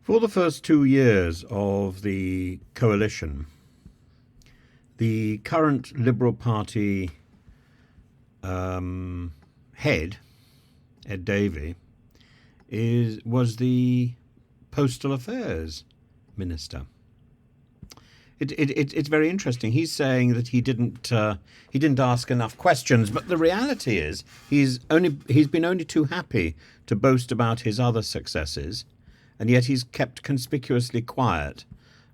For the first 2 years of the coalition, the current Liberal Party head, Ed Davey, was the Postal Affairs Minister. It's very interesting. He's saying that he didn't ask enough questions, but the reality is he's been only too happy to boast about his other successes, and yet he's kept conspicuously quiet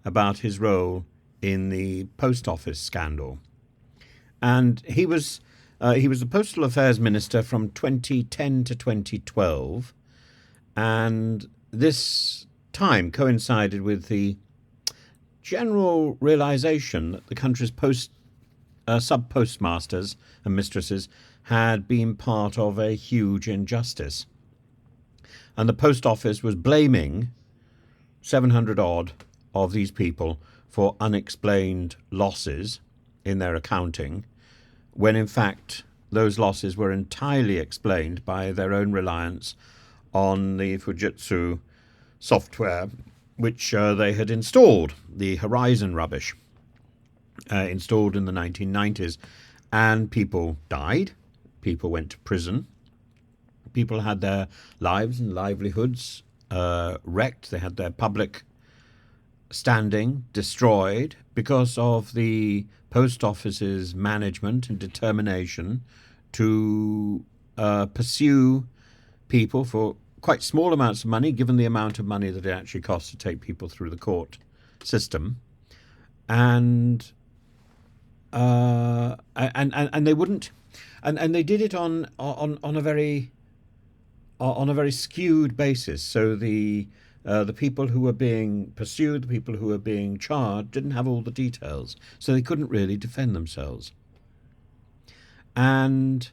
about his role in the post office scandal. And he was the Postal Affairs Minister from 2010 to 2012, and this time coincided with the general realization that the country's sub-postmasters and mistresses had been part of a huge injustice. And the post office was blaming 700 odd of these people for unexplained losses in their accounting, when in fact those losses were entirely explained by their own reliance on the Fujitsu software which they had installed, the Horizon rubbish, installed in the 1990s. And people died, people went to prison, people had their lives and livelihoods wrecked, they had their public standing destroyed because of the post office's management and determination to pursue people for quite small amounts of money, given the amount of money that it actually costs to take people through the court system, and they wouldn't, and they did it on a very skewed basis. So the people who were being pursued, the people who were being charged, didn't have all the details, so they couldn't really defend themselves. And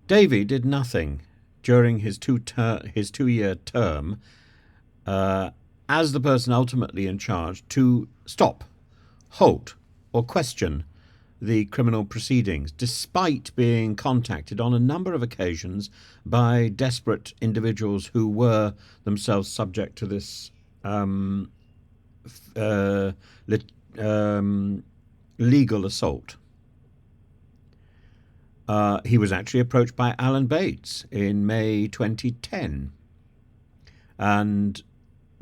Davey did nothing during his 2-year term as the person ultimately in charge to stop, halt, or question the criminal proceedings, despite being contacted on a number of occasions by desperate individuals who were themselves subject to this legal assault. He was actually approached by Alan Bates in May 2010. And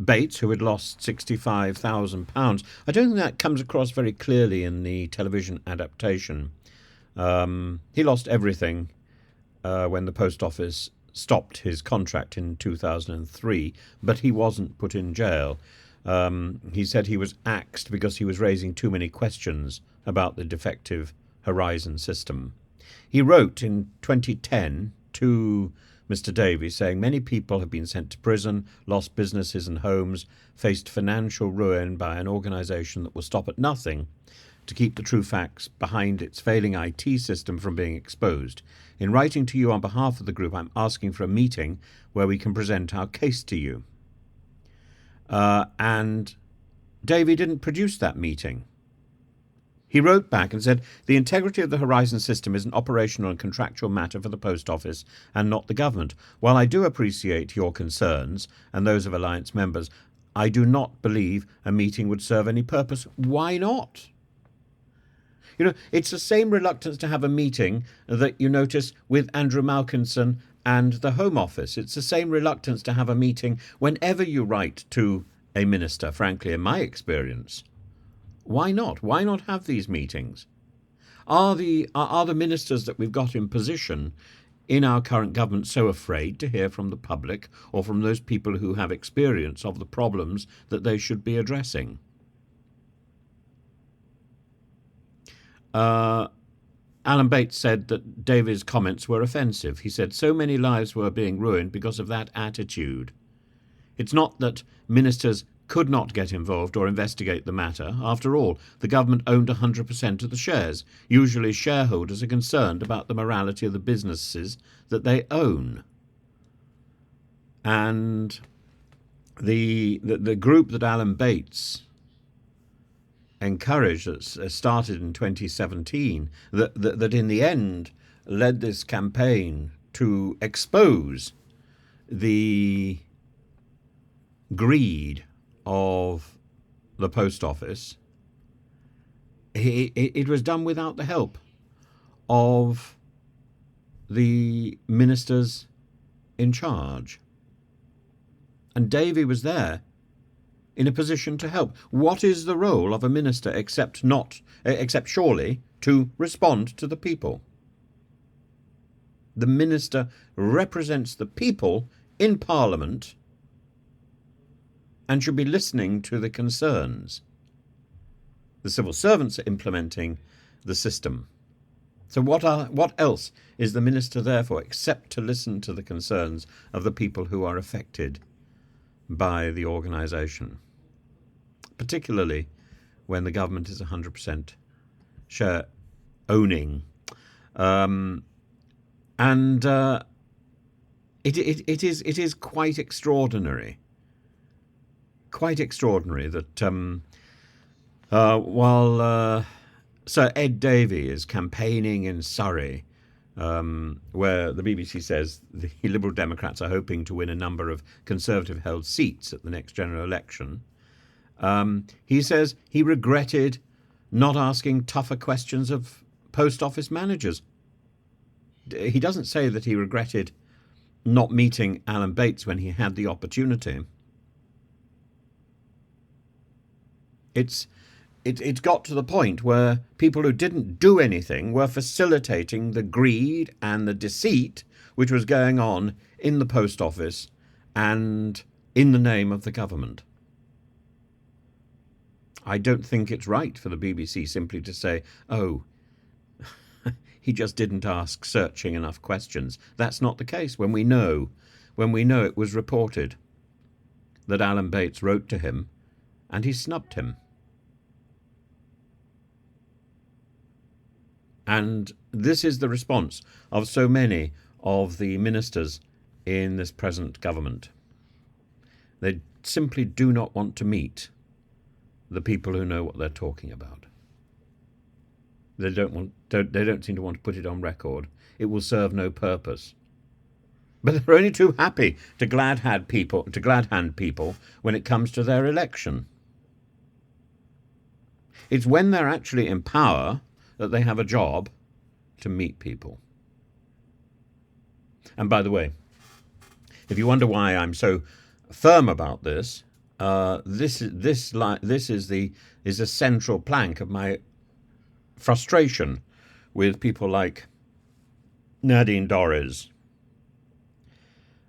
Bates, who had lost £65,000, I don't think that comes across very clearly in the television adaptation. He lost everything when the post office stopped his contract in 2003, but he wasn't put in jail. He said he was axed because he was raising too many questions about the defective Horizon system. He wrote in 2010 to Mr. Davey saying many people have been sent to prison, lost businesses and homes, faced financial ruin by an organisation that will stop at nothing to keep the true facts behind its failing IT system from being exposed. In writing to you on behalf of the group, I'm asking for a meeting where we can present our case to you. And Davey didn't produce that meeting. He wrote back and said, the integrity of the Horizon system is an operational and contractual matter for the post office and not the government. While I do appreciate your concerns and those of Alliance members, I do not believe a meeting would serve any purpose. Why not? You know, it's the same reluctance to have a meeting that you notice with Andrew Malkinson and the Home Office. It's the same reluctance to have a meeting whenever you write to a minister, frankly, in my experience. Why not? Why not have these meetings? Are the ministers that we've got in position in our current government so afraid to hear from the public or from those people who have experience of the problems that they should be addressing? Alan Bates said that Davies' comments were offensive. He said so many lives were being ruined because of that attitude. It's not that ministers could not get involved or investigate the matter. After all, the government owned 100% of the shares. Usually shareholders are concerned about the morality of the businesses that they own. And the group that Alan Bates encouraged, that started in 2017, that in the end led this campaign to expose the greed of the post office, it was done without the help of the ministers in charge. And Davey was there in a position to help. What is the role of a minister except surely to respond to the people? The minister represents the people in Parliament and should be listening to the concerns. The civil servants are implementing the system. So what else is the minister there for except to listen to the concerns of the people who are affected by the organisation, particularly when the government is 100% share owning. It is quite extraordinary that while Sir Ed Davey is campaigning in Surrey, where the BBC says the Liberal Democrats are hoping to win a number of Conservative-held seats at the next general election, he says he regretted not asking tougher questions of post office managers. He doesn't say that he regretted not meeting Alan Bates when he had the opportunity. It's got to the point where people who didn't do anything were facilitating the greed and the deceit which was going on in the post office and in the name of the government. I don't think it's right for the BBC simply to say, oh, he just didn't ask searching enough questions. That's not the case when we know it was reported that Alan Bates wrote to him and he snubbed him. And this is the response of so many of the ministers in this present government. They simply do not want to meet the people who know what they're talking about. They don't seem to want to put it on record. It will serve no purpose. But they're only too happy to glad hand people when it comes to their election. It's when they're actually in power that they have a job to meet people. And by the way, if you wonder why I'm so firm about this, this is a central plank of my frustration with people like Nadine Dorries,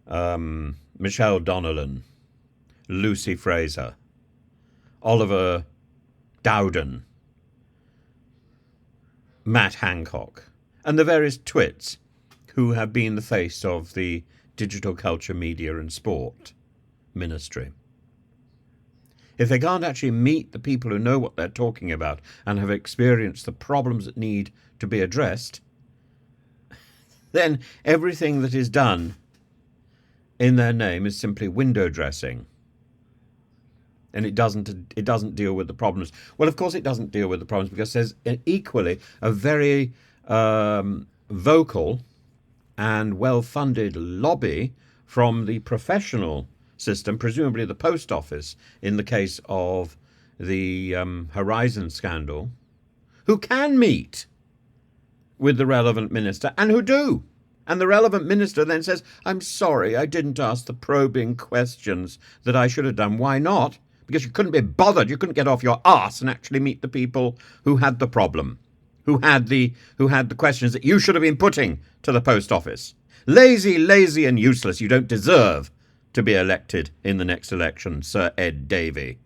Michelle Donnellan, Lucy Fraser, Oliver Dowden, Matt Hancock, and the various twits who have been the face of the digital culture, media and sport ministry. If they can't actually meet the people who know what they're talking about and have experienced the problems that need to be addressed, then everything that is done in their name is simply window dressing. And it doesn't deal with the problems. Well, of course it doesn't deal with the problems because there's equally a very vocal and well-funded lobby from the professional system, presumably the post office, in the case of the Horizon scandal, who can meet with the relevant minister and who do. And the relevant minister then says, I'm sorry, I didn't ask the probing questions that I should have done. Why not? Because you couldn't be bothered. You couldn't get off your arse and actually meet the people who had the problem, who had the questions that you should have been putting to the post office. Lazy and useless. You don't deserve to be elected in the next election, Sir Ed Davey.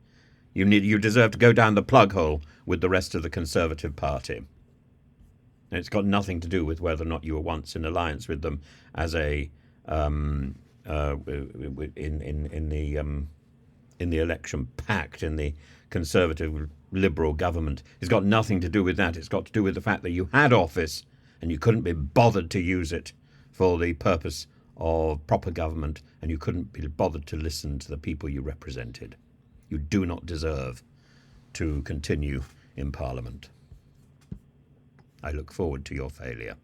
You deserve to go down the plug hole with the rest of the Conservative Party. And it's got nothing to do with whether or not you were once in alliance with them as a in the election pact in the Conservative Liberal government. It's got nothing to do with that. It's got to do with the fact that you had office and you couldn't be bothered to use it for the purpose of proper government, and you couldn't be bothered to listen to the people you represented. You do not deserve to continue in Parliament. I look forward to your failure.